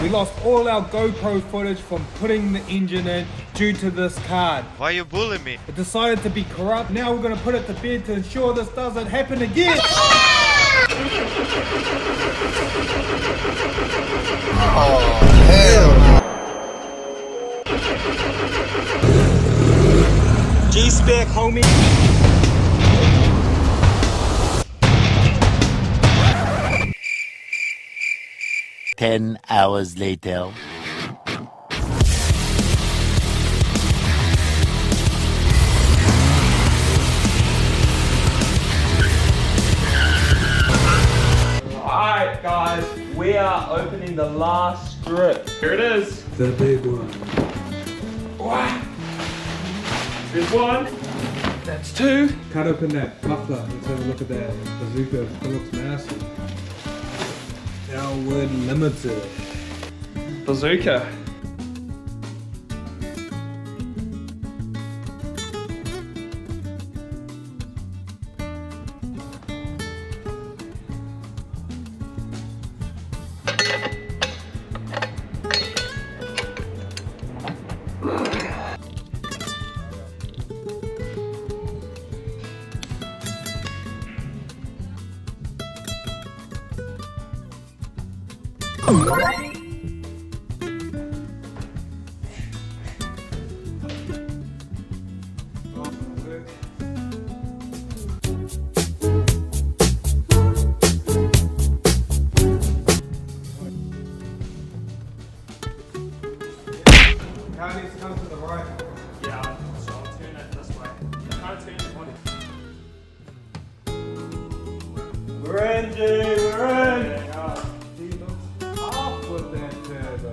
We lost all our GoPro footage from putting the engine in due to this card. Why you bullying me? It decided to be corrupt. Now we're gonna put it to bed to ensure this doesn't happen again. Oh, hell no. G-Spec, homie. Ten hours later. Alright guys, we are opening the last strip. Here it is. The big one. Wow. There's one. That's two. Cut open that muffler. Let's have a look at that bazooka. It looks massive. Elwood Limited. Bazooka. Car needs to come to the right. Yeah, so I'll turn it this way. I can't turn the body. We're in, G, we're in. He looks off with that turbo.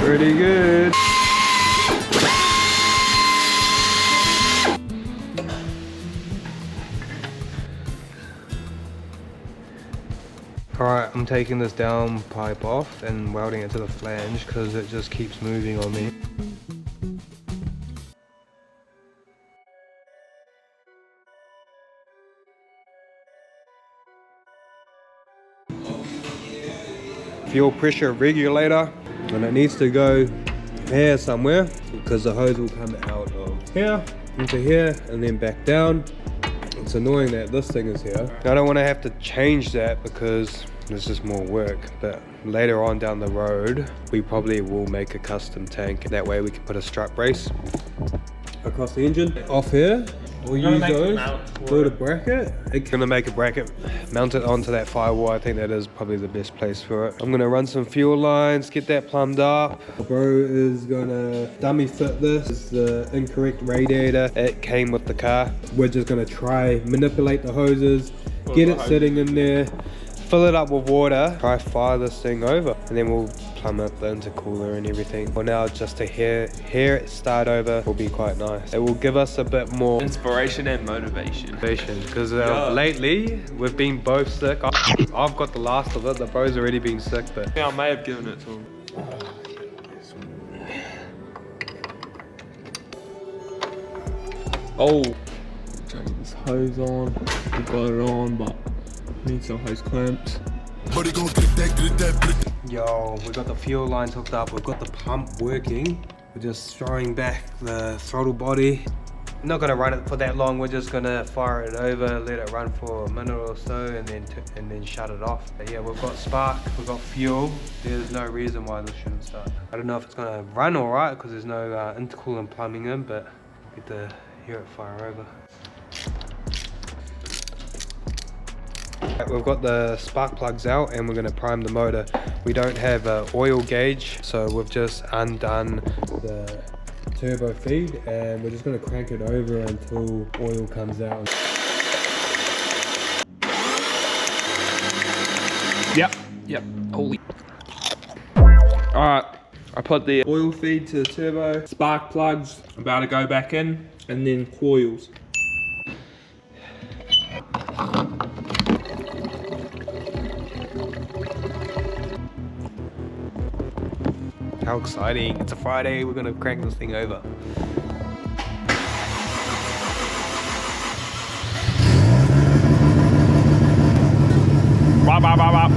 Pretty good. Alright, I'm taking this down pipe off and welding it to the flange because it just keeps moving on me. Fuel pressure regulator, and it needs to go here somewhere because the hose will come out of here into here and then back down. It's annoying that this thing is here. I don't want to have to change that because there's just more work, but later on down the road we probably will make a custom tank. That way we can put a strut brace across the engine. Off here, we'll use those, build a bracket. It's gonna make a bracket, mount it onto that firewall. I think that is probably the best place for it. I'm gonna run some fuel lines, get that plumbed up. Bro is gonna dummy fit this. It's the incorrect radiator. It came with the car. We're just gonna try manipulate the hoses, get it sitting in there, fill it up with water, try fire this thing over, and then we'll plumb up the intercooler and everything. For now, just to hear it start over will be quite nice. It will give us a bit more Inspiration and motivation. because lately we've been both sick. I've got the last of it. The bro's already been sick, but Yeah, I may have given it to him. Oh, trying to get this hose on. We got it on, but need some hose clamps. yo, we got the fuel lines hooked up. We've got the pump working. We're just throwing back the throttle body. Not gonna run it for that long. We're just gonna fire it over, let it run for a minute or so, and then shut it off. But yeah, we've got spark, we've got fuel. There's no reason why this shouldn't start. I don't know if it's gonna run all right because there's no intercooler plumbing in, but we'll get to hear it fire over. We've got the spark plugs out and we're going to prime the motor. We don't have an oil gauge, so we've just undone the turbo feed and we're just going to crank it over until oil comes out. Yep. Holy. Alright, I put the oil feed to the turbo, spark plugs, about to go back in, and then coils. How exciting. It's a Friday, we're gonna crank this thing over. Bop, bop, bop, bop.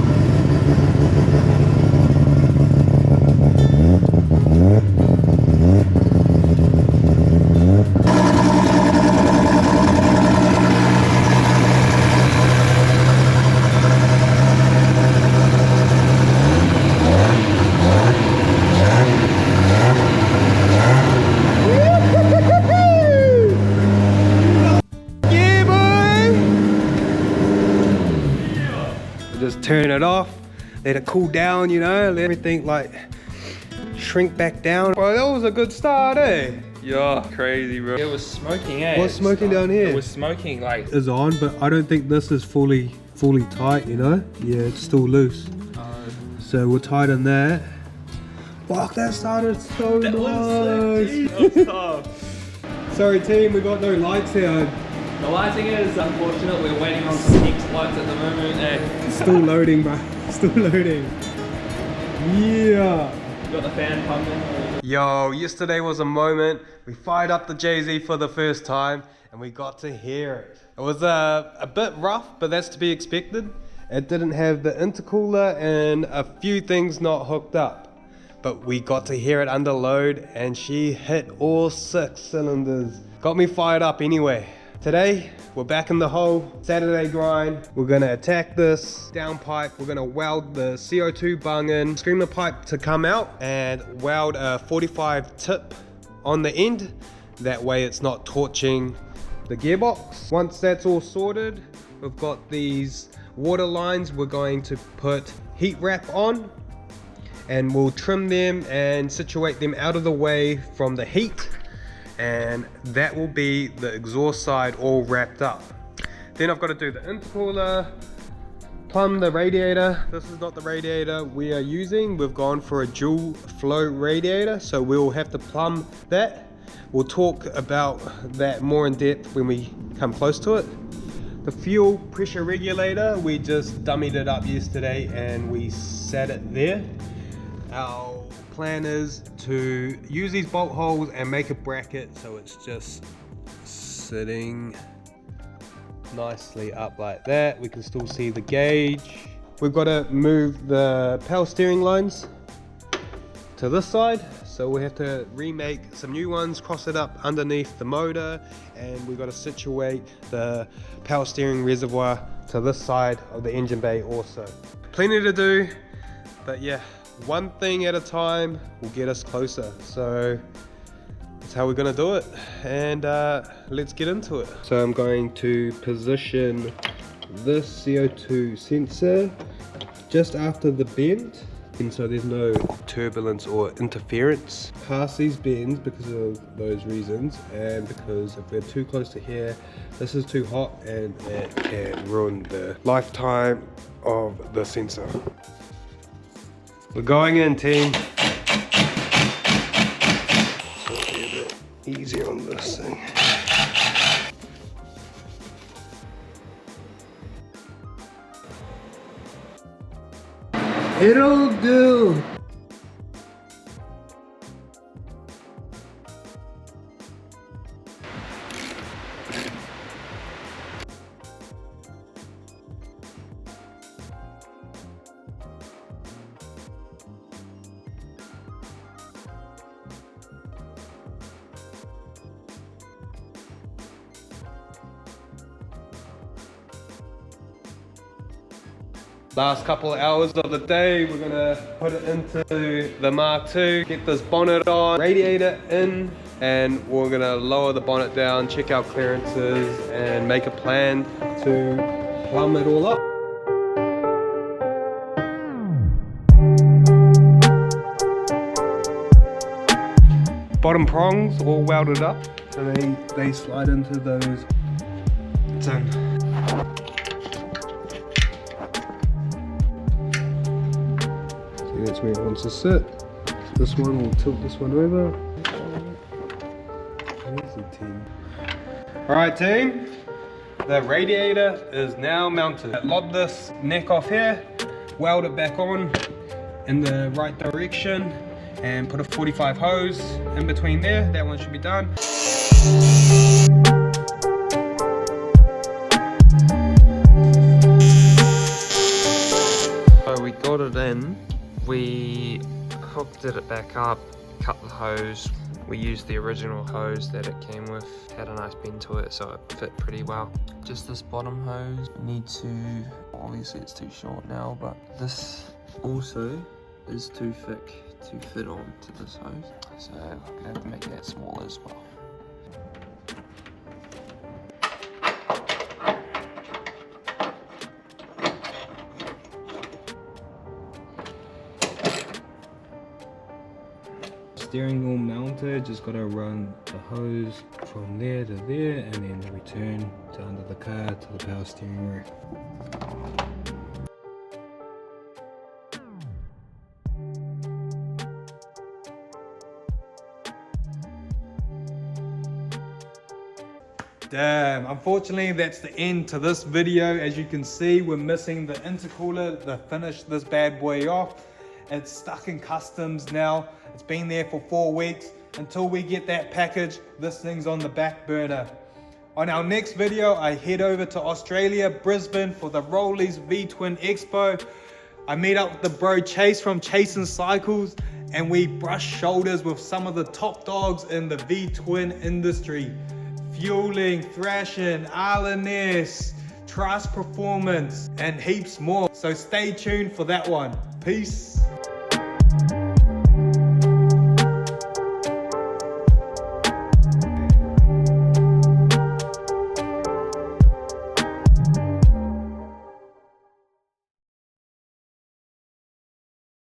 Just turn it off, let it cool down, you know, let everything like shrink back down. Bro, that was a good start, eh? Yeah, crazy, bro. It was smoking, eh? What's smoking down here? It was smoking, like. Is on, but I don't think this is fully tight, you know? Yeah, it's still loose. So we'll tighten that. Fuck, that started so nice. That was tough. Sorry team, we got no lights here. The lighting is unfortunate. We're waiting on some next lights at the moment. Eh? Still loading, bro. Still loading. Yeah. Got the fan pumping. Yo, yesterday was a moment. We fired up the Jay-Z for the first time and we got to hear it. It was a bit rough, but that's to be expected. It didn't have the intercooler and a few things not hooked up. But we got to hear it under load and she hit all 6 cylinders. Got me fired up anyway. Today, we're back in the hole, Saturday grind. We're gonna attack this downpipe. We're gonna weld the CO2 bung in, screamer pipe to come out, and weld a 45 tip on the end. That way it's not torching the gearbox. Once that's all sorted, we've got these water lines. We're going to put heat wrap on, and we'll trim them and situate them out of the way from the heat. And that will be the exhaust side all wrapped up. Then I've got to do the intercooler, plumb the radiator. This is not the radiator we are using. We've gone for a dual flow radiator, so we'll have to plumb that. We'll talk about that more in depth when we come close to it. The fuel pressure regulator, we just dummied it up yesterday and we sat it there. Our plan is to use these bolt holes and make a bracket so it's just sitting nicely up like that. We can still see the gauge. We've got to move the power steering lines to this side, so we have to remake some new ones, cross it up underneath the motor, and we've got to situate the power steering reservoir to this side of the engine bay also. Plenty to do, but yeah, one thing at a time will get us closer. So that's how we're gonna do it, and let's get into it. So I'm going to position this CO2 sensor just after the bend, and so there's no turbulence or interference past these bends because of those reasons, and because if we're too close to here, this is too hot and it can ruin the lifetime of the sensor. We're going in, team. So it'll be a bit easier on this thing. It'll do. Last couple of hours of the day, we're gonna put it into the Mark II, get this bonnet on, radiator in, and we're gonna lower the bonnet down, check out clearances, and make a plan to plumb it all up. Bottom prongs all welded up, so they slide into those. It's in. That's where it wants to sit. This one will tilt this one over. Easy, team. Alright team, the radiator is now mounted. Lob this neck off here, weld it back on in the right direction, and put a 45 hose in between there. That one should be done. So we got it in, we hooked it back up, cut the hose. We used the original hose that it came with, had a nice bend to it, so it fit pretty well. Just this bottom hose, need to, obviously it's too short now, but this also is too thick to fit on to this hose. So I'm gonna have to make that smaller as well. Steering wheel mounted, just gotta run the hose from there to there and then return to under the car to the power steering rack. Damn, unfortunately that's the end to this video. As you can see, we're missing the intercooler to finish this bad boy off. It's stuck in customs now. It's been there for 4 weeks. Until we get that package, this thing's on the back burner. On our next video, I head over to Australia, Brisbane for the Rollies V-Twin Expo. I meet up with the bro Chase from Chasing Cycles and we brush shoulders with some of the top dogs in the V-Twin industry. Fueling, thrashing, RNS, Truss Performance, and heaps more. So stay tuned for that one. Peace.